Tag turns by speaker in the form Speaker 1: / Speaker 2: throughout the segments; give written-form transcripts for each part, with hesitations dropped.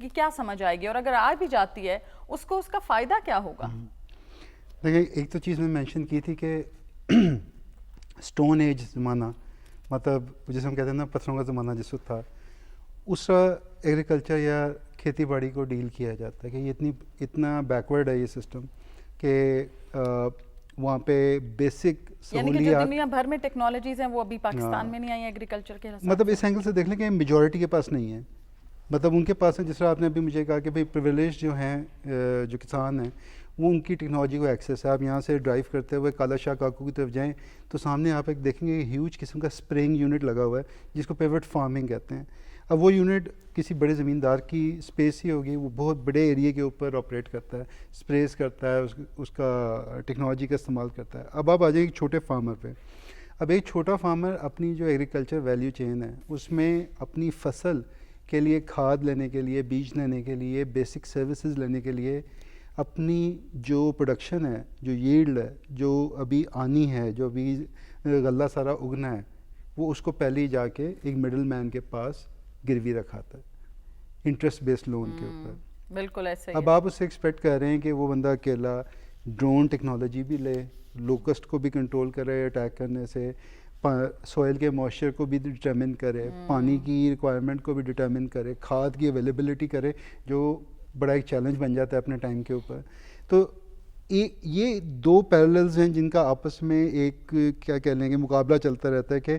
Speaker 1: کہ کیا سمجھ آئے گی, اور اگر آ بھی جاتی ہے اس کو اس کا فائدہ کیا ہوگا؟
Speaker 2: دیکھیں ایک تو چیز میں مینشن کی تھی کہ اسٹون ایج زمانہ, مطلب جسے ہم کہتے ہیں نا پتھروں کا زمانہ جس وقت تھا, اس کا ایگریکلچر یا کھیتی باڑی کو ڈیل کیا جاتا ہے کہ یہ اتنا بیکورڈ ہے یہ سسٹم کہ وہاں پہ بیسک
Speaker 1: یعنی کہ جو
Speaker 2: سہولیات,
Speaker 1: دنیا بھر میں ٹیکنالوجیز ہیں وہ ابھی پاکستان میں نہیں آئی ایگریکلچر کے حساب
Speaker 2: مطلب اس اینگل سے دیکھ لیں کہ میجورٹی کے پاس نہیں ہے. مطلب ان کے پاس ہے, جس طرح آپ نے ابھی مجھے کہا کہ بھائی پریویلیج جو ہیں جو کسان ہیں وہ ان کی ٹیکنالوجی کو ایکسیس ہے. آپ یہاں سے ڈرائیو کرتے ہوئے کالا شاہ کاکو کی طرف جائیں تو سامنے آپ ایک دیکھیں گے ہیوج قسم کا اسپرینگ یونٹ لگا ہوا ہے جس کو پیوٹ فارمنگ کہتے ہیں. اب وہ یونٹ کسی بڑے زمیندار کی اسپیس ہی ہوگی, وہ بہت بڑے ایریے کے اوپر آپریٹ کرتا ہے, اسپریز کرتا ہے, اس کا ٹیکنالوجی کا استعمال کرتا ہے. اب آپ آ جائیں ایک چھوٹے فارمر پہ. اب ایک چھوٹا فارمر اپنی جو ایگریکلچر ویلیو چین ہے اس میں اپنی فصل کے لیے کھاد لینے کے لیے, بیج لینے کے لیے, بیسک سروسز لینے کے لیے اپنی جو پروڈکشن ہے, جو ییلڈ ہے, جو ابھی آنی ہے, جو ابھی غلہ سارا اگنا ہے, وہ اس کو پہلے ہی جا کے ایک مڈل مین کے پاس گروی رکھاتا ہے انٹرسٹ بیسڈ لون کے اوپر.
Speaker 1: بالکل ایسے ہی
Speaker 2: اب آپ اس سے ایکسپیکٹ کر رہے ہیں کہ وہ بندہ اکیلا ڈرون ٹیکنالوجی بھی لے, لوکسٹ کو بھی کنٹرول کرے اٹیک کرنے سے, سوئل کے موئسچر کو بھی ڈٹرمن کرے, پانی کی ریکوائرمنٹ کو بھی ڈٹرمن کرے, کھاد کی اویلیبلٹی کرے, جو بڑا ایک چیلنج بن جاتا ہے اپنے ٹائم کے اوپر. تو یہ دو پیرللز ہیں جن کا آپس میں ایک کیا کہہ لیں گے مقابلہ چلتا رہتا ہے کہ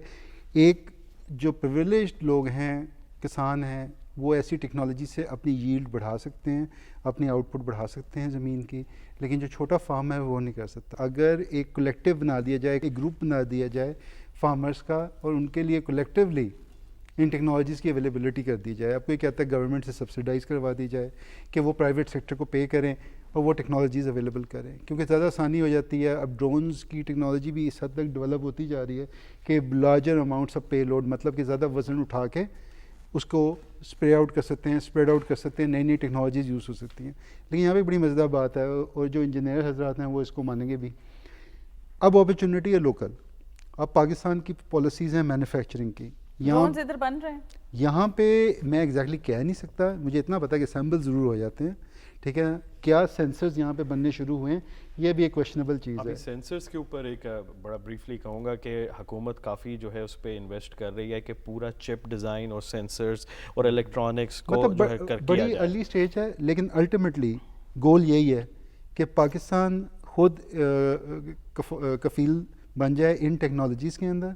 Speaker 2: ایک جو پریویلیجڈ لوگ ہیں, کسان ہیں, وہ ایسی ٹیکنالوجی سے اپنی ییلڈ بڑھا سکتے ہیں, اپنی آؤٹ پٹ بڑھا سکتے ہیں زمین کی, لیکن جو چھوٹا فارم ہے وہ نہیں کر سکتا. اگر ایک کلیکٹیو بنا دیا جائے, ایک گروپ بنا دیا جائے فارمرز کا, اور ان کے لیے کلیکٹیولی ان ٹیکنالوجیز کی اویلیبلٹی کر دی جائے. اب کوئی کہتا ہے گورنمنٹ سے سبسیڈائز کروا دی جائے کہ وہ پرائیویٹ سیکٹر کو پے کریں اور وہ ٹیکنالوجیز اویلیبل کریں, کیونکہ زیادہ آسانی ہو جاتی ہے. اب ڈرونز کی ٹیکنالوجی بھی اس حد تک ڈیولپ ہوتی جا رہی ہے کہ larger amounts of payload, مطلب کہ زیادہ وزن اٹھا کے اس کو اسپرے آؤٹ کر سکتے ہیں, اسپریڈ آؤٹ کر سکتے ہیں, نئی نئی ٹیکنالوجیز یوز ہو سکتی ہیں. لیکن یہاں پہ بڑی مزیدار بات ہے, اور جو انجینئر حضرات ہیں وہ اس کو مانیں گے بھی. اب اپرچونٹی ہے لوکل. اب پاکستان کی پالیسیز ہیں مینوفیکچرنگ کی,
Speaker 1: ڈرونز ادھر بن رہے ہیں.
Speaker 2: یہاں پہ میں ایگزیکٹلی کہہ نہیں سکتا, مجھے اتنا پتا کہ اسمبل ضرور ہو جاتے ہیں, ٹھیک ہے. کیا سینسرز یہاں پہ بننے شروع ہوئے ہیں یہ بھی ایک کویشنیبل چیز ہے.
Speaker 3: ابھی سینسرز کے اوپر ایک بڑا بریفلی کہوں گا کہ حکومت کافی جو ہے اس پہ انویسٹ کر رہی ہے کہ پورا چپ ڈیزائن اور سینسرز اور الیکٹرانکس کو جو ہے کر کیا
Speaker 2: بڑی
Speaker 3: جائے.
Speaker 2: ارلی سٹیج ہے, لیکن الٹیمیٹلی گول یہی ہے کہ پاکستان خود کفیل بن جائے ان ٹیکنالوجیز کے اندر,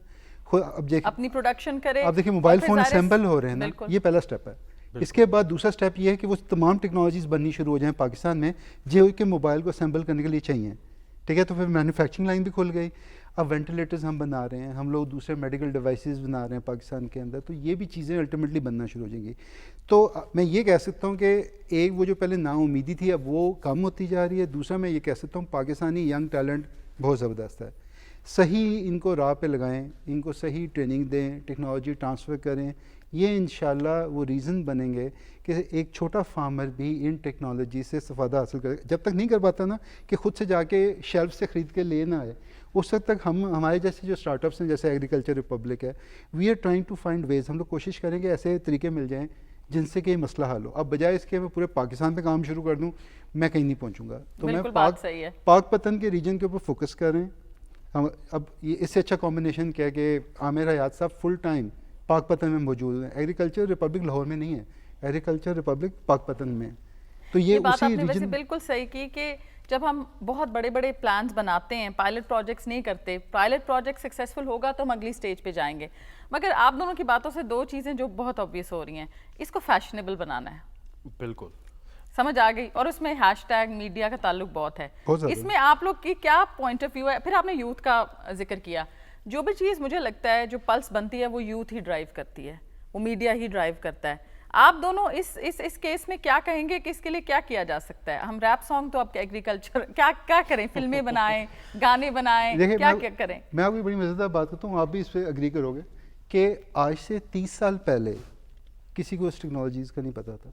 Speaker 2: خود
Speaker 1: اپنی پروڈکشن کرے.
Speaker 2: اب دیکھیں موبائل فون اسمبل ہو رہے ہیں نا, یہ پہلا سٹیپ ہے. اس کے بعد دوسرا سٹیپ یہ ہے کہ وہ تمام ٹیکنالوجیز بننی شروع ہو جائیں پاکستان میں جو کہ موبائل کو اسمبل کرنے کے لیے چاہیے, ٹھیک ہے. تو پھر مینوفیکچرنگ لائن بھی کھل گئی. اب وینٹیلیٹرز ہم بنا رہے ہیں, ہم لوگ دوسرے میڈیکل ڈیوائسز بنا رہے ہیں پاکستان کے اندر, تو یہ بھی چیزیں الٹیمیٹلی بننا شروع ہو جائیں گی. تو میں یہ کہہ سکتا ہوں کہ ایک وہ جو پہلے نا امیدی تھی اب وہ کم ہوتی جا رہی ہے. دوسرا میں یہ کہہ سکتا ہوں پاکستانی ینگ ٹیلنٹ بہت زبردست ہے. صحیح ان کو راہ پہ لگائیں, ان کو صحیح ٹریننگ دیں, ٹیکنالوجی ٹرانسفر کریں, یہ انشاءاللہ وہ ریزن بنیں گے کہ ایک چھوٹا فارمر بھی ان ٹیکنالوجی سے استفادہ حاصل کرے. جب تک نہیں کر پاتا نا کہ خود سے جا کے شیلف سے خرید کے لے نہ آئے, اس وقت تک ہمارے جیسے جو اسٹارٹ اپس ہیں جیسے ایگریکلچر ریپبلک ہے, we are trying to find ways. ہم لوگ کوشش کریں کہ ایسے طریقے مل جائیں جن سے کہ یہ مسئلہ حل ہو. اب بجائے اس کے میں پورے پاکستان پہ کام شروع کر دوں, میں کہیں نہیں پہنچوں گا. تو میں پاک پتن کے ریجن کے اوپر فوکس کریں. اب یہ اس سے اچھا کمبینیشن کیا کہ عامر حیات صاحب فل ٹائم پاک پتن میں موجود ہیں. ایگریکلچر ریپبلک لاہور میں نہیں ہے, ایگریکلچر ریپبلک پاک پتن میں. تو یہ
Speaker 1: بات آپ نے ویسے بالکل صحیح کی کہ جب ہم بہت بڑے بڑے پلانز بناتے ہیں, پائلٹ پروجیکٹس نہیں کرتے, پائلٹ پروجیکٹ سکسیسفل ہوگا تو ہم اگلی سٹیج پہ جائیں گے. مگر آپ دونوں کی باتوں سے دو چیزیں جو بہت آبویس ہو رہی ہیں, اس کو فیشنیبل بنانا ہے.
Speaker 3: بالکل
Speaker 1: سمجھ آ گئی, اور اس میں ہیش ٹیگ میڈیا کا تعلق بہت ہے. اس میں آپ لوگ کی کیا پوائنٹ آف ویو ہے؟ پھر آپ نے یوتھ کا ذکر کیا. جو بھی چیز مجھے لگتا ہے جو پلس بنتی ہے وہ یوتھ ہی ڈرائیو کرتی ہے, وہ میڈیا ہی ڈرائیو کرتا ہے. آپ دونوں اس کیس میں کیا کہیں گے کہ اس کے لیے کیا کیا جا سکتا ہے؟ ہم ریپ سانگ تو آپ کے ایگریکلچر کیا کریں, فلمیں بنائیں, گانے بنائیں, کیا کریں؟
Speaker 2: میں آپ کی بڑی مزیدار بات کرتا ہوں, آپ بھی اس پہ اگری کرو گے کہ آج سے 30 سال پہلے کسی کو اس ٹیکنالوجیز کا نہیں پتا تھا.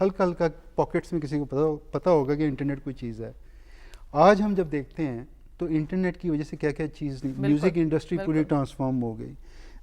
Speaker 2: ہلکا ہلکا پاکٹس میں کسی کو پتا ہوگا کہ انٹرنیٹ کوئی چیز ہے. آج ہم جب دیکھتے ہیں تو انٹرنیٹ کی وجہ سے کیا کیا چیز نہیں, میوزک انڈسٹری پوری ٹرانسفارم ہو گئی.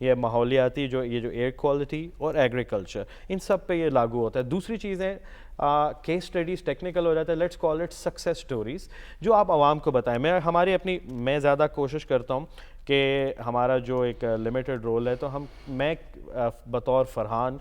Speaker 3: یہ ماحولیاتی جو ایئر کوالٹی اور ایگریکلچر، ان سب پہ یہ لاگو ہوتا ہے. دوسری چیز ہے کیس اسٹڈیز ٹیکنیکل ہو جاتا ہے، let's call it success stories, جو آپ عوام کو بتائیں. میں زیادہ کوشش کرتا ہوں کہ ہمارا جو ایک لمیٹڈ رول ہے، تو میں بطور Farhan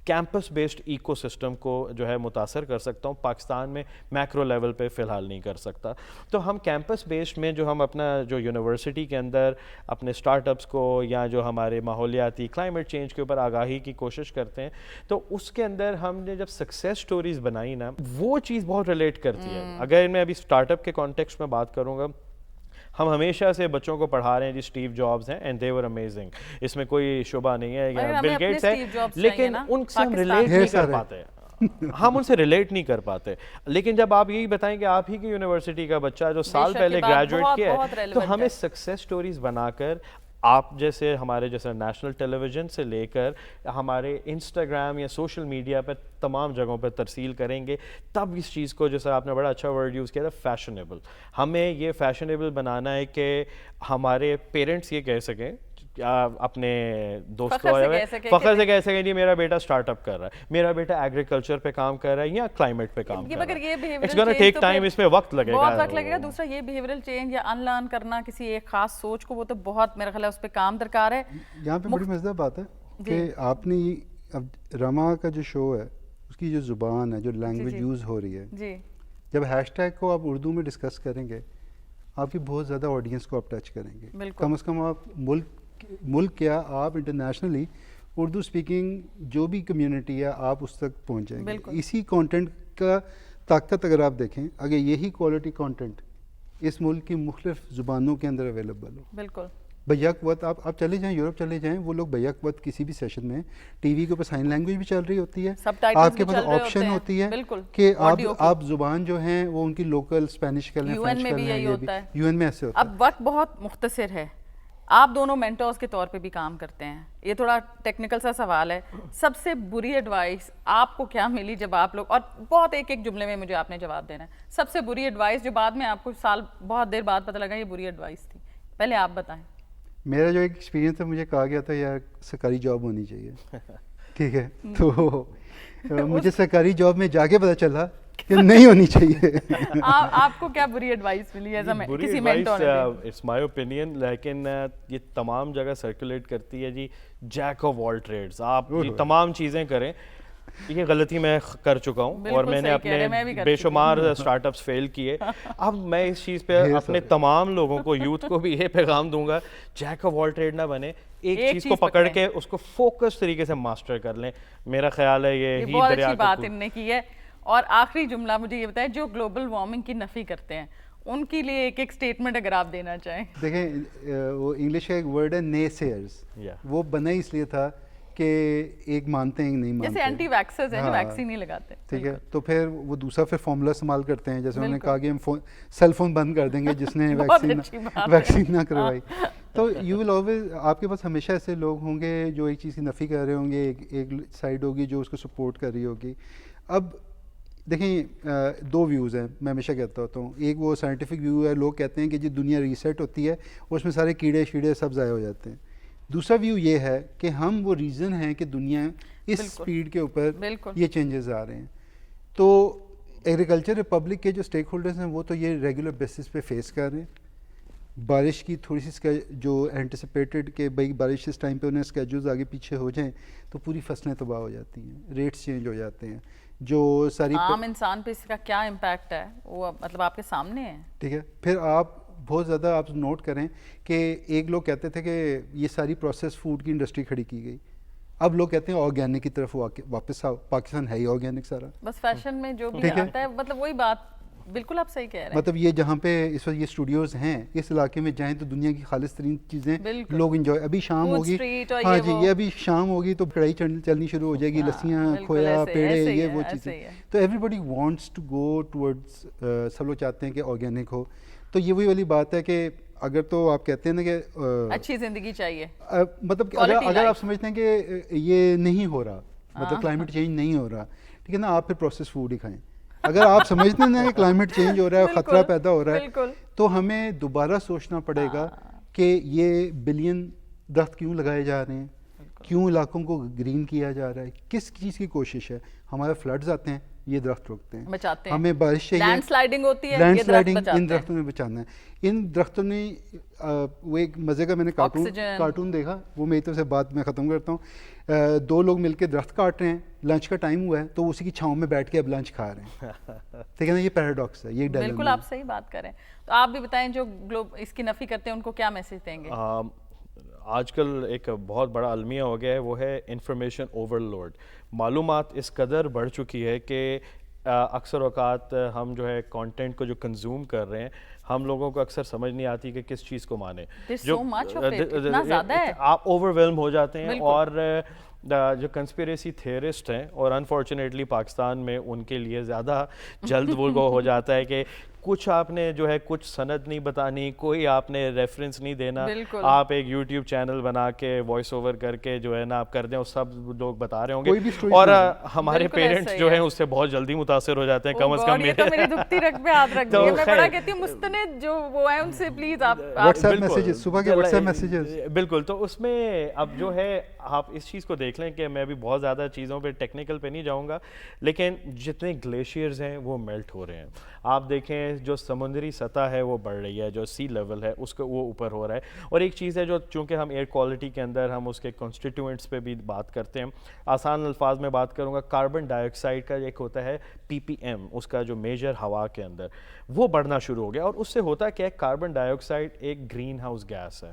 Speaker 3: campus based ecosystem کو جو ہے متاثر کر سکتا ہوں. پاکستان میں میکرو لیول پہ فی الحال نہیں کر سکتا. تو ہم کیمپس بیسڈ میں جو ہم اپنا جو یونیورسٹی کے اندر اپنے اسٹارٹ اپس کو یا جو ہمارے ماحولیاتی کلائمیٹ چینج کے اوپر آگاہی کی کوشش کرتے ہیں، تو اس کے اندر ہم نے جب سکسیس سٹوریز بنائی نا، وہ چیز بہت ریلیٹ کرتی ہے. اگر میں ابھی اسٹارٹ اپ کے کانٹیکسٹ میں بات کروں گا، ہم ہمیشہ سے بچوں کو پڑھا رہے ہیں جی اسٹیو جابز ہیں اینڈ دے ور امیزنگ، اس میں کوئی شبہ نہیں ہے. یا بل گیٹس ہے، لیکن ان سے ہم ریلیٹ نہیں کر پاتے. ہم ان سے ریلیٹ نہیں کر پاتے. لیکن جب آپ یہی بتائیں کہ آپ ہی کی یونیورسٹی کا بچہ جو سال پہلے گریجویٹ کیا ہے، تو ہمیں سکسیس سٹوریز بنا کر آپ جیسے ہمارے جیسے نیشنل ٹیلی ویژن سے لے کر ہمارے انسٹاگرام یا سوشل میڈیا پہ تمام جگہوں پہ ترسیل کریں گے، تب اس چیز کو، جیسے آپ نے بڑا اچھا ورڈ یوز کیا تھا، فیشنیبل. ہمیں یہ فیشنیبل بنانا ہے کہ ہمارے پیرنٹس یہ کہہ سکیں، اپنے دوستوں فخر سے کہہ سکیں جی میرا بیٹا اسٹارٹ اپ کر رہا ہے، میرا بیٹا ایگریکلچر پہ کام کر رہا ہے یا کلائمیٹ پہ کام کر رہا ہے. اٹس گونا ٹیک ٹائم، اس میں وقت لگے گا،
Speaker 1: بہت وقت لگے گا. دوسرا یہ بیہیورل چینج یا ان لرن کرنا کسی ایک خاص سوچ کو، وہ تو بہت میرا خیال ہے اس پہ کام درکار ہے.
Speaker 2: یہاں پہ بڑی مزیدار بات ہے کہ آپ نے اب رما کا جو شو ہے، اس کی جو زبان ہے، جو لینگویج یوز ہو رہی ہے،
Speaker 1: جی
Speaker 2: جب ہیش ٹیگ کو آپ اردو میں ڈسکس کریں گے، آپ کی بہت زیادہ آڈینس کو آپ ٹچ کریں گے. کم از کم آپ ملک کیا، آپ انٹرنیشنلی اردو اسپیکنگ جو بھی کمیونٹی ہے، آپ اس تک پہنچ جائیں گے. اسی کانٹینٹ کا طاقت اگر آپ دیکھیں، اگر یہی کوالٹی کانٹینٹ اس ملک کی مختلف زبانوں کے اندر اویلیبل ہو،
Speaker 1: بالکل
Speaker 2: بیک وقت آپ چلے جائیں، یورپ چلے جائیں، وہ لوگ بیک وقت کسی بھی سیشن میں ٹی وی کے اوپر سائن لینگویج بھی چل رہی ہوتی ہے، آپ کے پاس آپشن ہوتی ہے کہ آپ زبان جو ہیں وہ ان کی لوکل اسپینش کر لیں، فرینچ کر لیں. یو این میں ایسے ہوتا ہے.
Speaker 1: اب وقت بہت مختصر ہے، آپ دونوں مینٹورز کے طور پہ بھی کام کرتے ہیں. یہ تھوڑا ٹیکنیکل سا سوال ہے، سب سے بری ایڈوائس آپ کو کیا ملی جب آپ لوگ، اور بہت ایک جملے میں مجھے آپ نے جواب دینا ہے، سب سے بری ایڈوائس جو بعد میں آپ کو بہت دیر بعد پتہ لگا یہ بری ایڈوائس تھی؟ پہلے آپ بتائیں.
Speaker 2: میرا جو ایک ایکسپیرینس ہے، مجھے کہا گیا تھا یار سرکاری جاب ہونی چاہیے، ٹھیک ہے، تو مجھے سرکاری جاب میں جا کے پتہ چلا کہ نہیں ہونی چاہیے.
Speaker 1: آپ کو کیا بری ایڈوائس ملی کسی مینٹور نے؟
Speaker 3: اٹس مائی اوپینین، لیکن یہ تمام جگہ سرکولیٹ کرتی ہے جی، جیک آف آل ٹریڈز، آپ تمام چیزیں کریں. یہ غلطی میں کر چکا ہوں اور میں نے اپنے بے شمار اسٹارٹ اپس فیل کیے. اب میں اس چیز پہ اپنے تمام لوگوں کو، یوتھ کو بھی یہ پیغام دوں گا، جیک آف آل ٹریڈ نہ بنے، ایک چیز کو پکڑ کے اس کو فوکس طریقے سے ماسٹر کر لیں. میرا خیال ہے یہ
Speaker 1: بہت اچھی بات ان نے کی ہے. اور آخری جملہ مجھے یہ بتائیں، جو گلوبل وارمنگ کی نفی کرتے ہیں ان کے لیے ایک اسٹیٹمنٹ اگر آپ دینا چاہیں.
Speaker 2: دیکھیں، وہ انگلش کا ایک ورڈ ہے نے سیئرز، وہ بنا اس لیے تھا کہ ایک مانتے ہیں ایک نہیں مانتے،
Speaker 1: جیسے اینٹی ویکسرز ہیں جو ویکسین نہیں لگاتے،
Speaker 2: ٹھیک ہے. تو پھر وہ دوسرا پھر فارمولا استعمال کرتے ہیں، جیسے انہوں نے کہا کہ ہم سیل فون بند کر دیں گے جس نے ویکسین نہ کروائی. تو یو ول آلویز، آپ کے پاس ہمیشہ ایسے لوگ ہوں گے جو ایک چیز کی نفی کر رہے ہوں گے، ایک سائڈ ہوگی جو اس کو سپورٹ کر رہی ہوگی. اب دیکھیں، دو ویوز ہیں، میں ہمیشہ کہتا ہوتا ہوں. ایک وہ سائنٹیفک ویو ہے، لوگ کہتے ہیں کہ جی دنیا ریسیٹ ہوتی ہے اور اس میں سارے کیڑے شیڑے سب ضائع ہو جاتے ہیں. دوسرا ویو یہ ہے کہ ہم وہ ریزن ہیں کہ دنیا اس سپیڈ کے اوپر یہ چینجز آ رہے ہیں. تو ایگریکلچر ریپبلک کے جو اسٹیک ہولڈرز ہیں وہ تو یہ ریگولر بیسس پہ فیس کر رہے ہیں. بارش کی تھوڑی سی جو اینٹیسپیٹڈ کہ بھائی بارش اس ٹائم پہ انہیں اسکیجولز آگے پیچھے ہو جائیں تو پوری فصلیں تباہ ہو جاتی ہیں، ریٹس چینج ہو جاتے ہیں. جو ساری
Speaker 1: عام انسان پہ اس کا کیا امپیکٹ ہے وہ مطلب آپ کے سامنے ہے،
Speaker 2: ٹھیک ہے. پھر آپ بہت زیادہ آپ نوٹ کریں کہ ایک لوگ کہتے تھے کہ یہ ساری پروسیس فوڈ کی انڈسٹری کھڑی کی گئی، اب لوگ کہتے ہیں آرگینک کی طرف واپس آؤ. پاکستان ہے ہی آرگینک سارا،
Speaker 1: بس فیشن میں جو بھی آتا ہے، مطلب وہی بات. بالکل آپ صحیح کہہ رہے ہیں.
Speaker 2: مطلب یہ جہاں پہ اس وقت یہ اسٹوڈیوز ہیں، اس علاقے میں جائیں تو دنیا کی خالص ترین چیزیں لوگ انجوائے. ابھی شام ہوگی، ہاں جی، یہ ابھی شام ہوگی تو کڑھائی چلنی شروع ہو جائے گی، لسیاں، کھویا، پیڑے، یہ وہ چیزیں. تو everybody wants to go towards, سب لوگ چاہتے ہیں کہ آرگینک ہو. تو یہ وہی والی بات ہے کہ اگر تو آپ کہتے ہیں نا کہ
Speaker 1: اچھی زندگی چاہیے،
Speaker 2: مطلب اگر آپ سمجھتے ہیں کہ یہ نہیں ہو رہا، مطلب کلائمیٹ چینج نہیں ہو رہا، ٹھیک ہے نا، آپ پھر پروسیس فوڈ ہی کھائیں. اگر آپ سمجھتے ہیں کہ کلائمیٹ چینج ہو رہا ہے، خطرہ پیدا ہو رہا ہے، تو ہمیں دوبارہ سوچنا پڑے گا کہ یہ بلین درخت کیوں لگائے جا رہے ہیں, کیوں علاقوں کو گرین کیا جا رہا ہے, کس چیز کی کوشش ہے. ہمارے فلڈز آتے ہیں, یہ درخت روکتے ہیں,
Speaker 1: بچاتے ہیں.
Speaker 2: ہمیں بارش چاہیے,
Speaker 1: لینڈ سلائڈنگ ہوتی ہے,
Speaker 2: لینڈ
Speaker 1: یہ درخت
Speaker 2: سلائڈنگ
Speaker 1: بچاتے
Speaker 2: ان
Speaker 1: ہیں.
Speaker 2: درختوں میں بچانا ہے. ان درختوں نے وہ ایک مزے کا میں نے
Speaker 1: Oxygen.
Speaker 2: کارٹون دیکھا, وہ میری طرف سے بات میں ختم کرتا ہوں. 2 لوگ مل کے درخت کاٹ رہے ہیں, لنچ کا ٹائم ہوا ہے تو اسی کی چھاؤں میں بیٹھ کے اب لنچ کھا رہے ہیں. ٹھیک ہے نا, یہ پیراڈاکس ہے, یہ ڈائلما.
Speaker 1: بالکل آپ صحیح بات کریں. تو آپ بھی بتائیں جو اس کی نفی کرتے ہیں ان کو کیا میسج دیں گے؟
Speaker 3: آج کل ایک بہت بڑا المیہ ہو گیا ہے, وہ ہے انفارمیشن اوور لوڈ. معلومات اس قدر بڑھ چکی ہے کہ اکثر اوقات ہم جو ہے کانٹینٹ کو جو کنزیوم کر رہے ہیں, ہم لوگوں کو اکثر سمجھ نہیں آتی کہ کس چیز کو مانیں. آپ اوور ویلم ہو جاتے ہیں. اور جو کنسپیریسی تھیورسٹ ہیں, اور انفارچونیٹلی پاکستان میں ان کے لیے زیادہ جلد وہ ہو جاتا ہے کہ کچھ آپ نے جو ہے کچھ سند نہیں بتانی, کوئی آپ نے ریفرنس نہیں دینا, آپ ایک یوٹیوب چینل بنا کے وائس اوور کر کے جو ہے نا آپ کر دیں, اور سب لوگ بتا رہے ہوں گے. اور ہمارے پیرنٹس جو ہیں اس سے بہت جلدی متاثر ہو جاتے ہیں. کم از کم
Speaker 1: میری دکھتی رگ پہ ہاتھ رکھ دیے, میں بڑا کہتی ہوں مستند جو وہ ہیں ان سے پلیز آپ
Speaker 2: واٹس ایپ میسیجز, صبح کے واٹس ایپ میسیجز.
Speaker 3: بالکل. تو اس میں اب جو ہے آپ اس چیز کو دیکھ لیں کہ میں بھی بہت زیادہ چیزوں پہ ٹیکنیکل پہ نہیں جاؤں گا, لیکن جتنے گلیشیئرز ہیں وہ میلٹ ہو رہے ہیں. آپ دیکھیں جو سمندری سطح ہے وہ بڑھ رہی ہے, جو سی لیول ہے اس کو وہ اوپر ہو رہا ہے. اور ایک چیز ہے جو چونکہ ہم ایئر کوالٹی کے اندر ہم اس کے کنسٹیٹیوئنٹس پہ بھی بات کرتے ہیں, آسان الفاظ میں بات کروں گا, کاربن ڈائی آکسائڈ کا ایک ہوتا ہے PPM, اس کا جو میجر ہوا کے اندر وہ بڑھنا شروع ہو گیا. اور اس سے ہوتا کیا ہے, کاربن ڈائی آکسائڈ ایک گرین ہاؤس گیس ہے.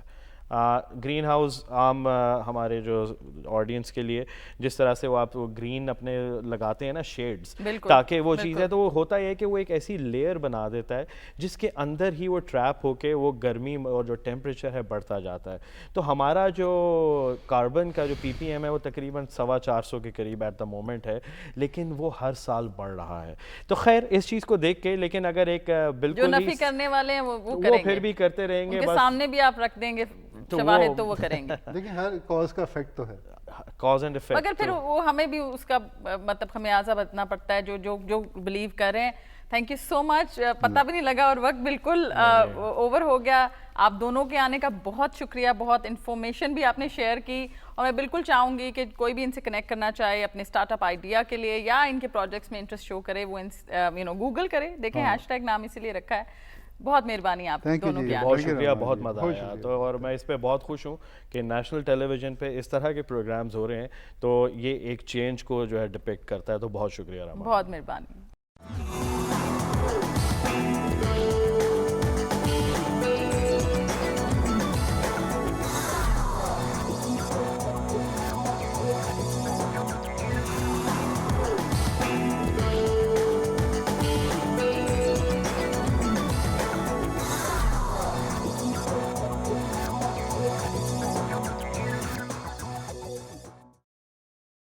Speaker 3: گرین ہاؤس عام ہمارے جو آڈینس کے لیے جس طرح سے وہ آپ گرین اپنے لگاتے ہیں نا شیڈز, تاکہ وہ چیز ہے, تو وہ ہوتا ہے کہ وہ ایک ایسی لیئر بنا دیتا ہے جس کے اندر ہی وہ ٹریپ ہو کے وہ گرمی اور جو ٹیمپریچر ہے بڑھتا جاتا ہے. تو ہمارا جو کاربن کا جو PPM ہے وہ تقریباً 450 کے قریب ایٹ دا مومنٹ ہے, لیکن وہ ہر سال بڑھ رہا ہے. تو خیر اس چیز کو دیکھ کے, لیکن اگر ایک بالکل
Speaker 1: جو نفی کرنے والے ہیں وہ
Speaker 3: پھر بھی کرتے رہیں گے,
Speaker 1: ان کے سامنے بھی آپ رکھ دیں گے شواہد تو وہ کریں گے.
Speaker 2: لیکن ہر کاز کا افیکٹ تو ہے,
Speaker 3: کاز اینڈ افیکٹ,
Speaker 1: مگر پھر وہ ہمیں بھی اس کا مطلب خمیازہ بتنا پڑتا ہے جو بلیو کر رہے ہیں. تھینک یو سو مچ. پتہ بھی نہیں لگا اور وقت بالکل اوور ہو گیا. آپ دونوں کے آنے کا بہت شکریہ, بہت انفارمیشن بھی آپ نے شیئر کی, اور میں بالکل چاہوں گی کہ کوئی بھی ان سے کنیکٹ کرنا چاہے اپنے اسٹارٹ اپ آئیڈیا کے لیے یا ان کے پروجیکٹس میں انٹرسٹ شو کرے, وہ گوگل کرے, دیکھیں #, نام اسی لیے رکھا ہے. بہت مہربانی آپ دونوں کی.
Speaker 3: بہت شکریہ, بہت مزہ آیا. تو اور میں اس پہ بہت خوش ہوں کہ نیشنل ٹیلی ویژن پہ اس طرح کے پروگرامز ہو رہے ہیں, تو یہ ایک چینج کو جو ہے ڈپکٹ کرتا ہے. تو بہت شکریہ رحمان,
Speaker 1: بہت مہربانی.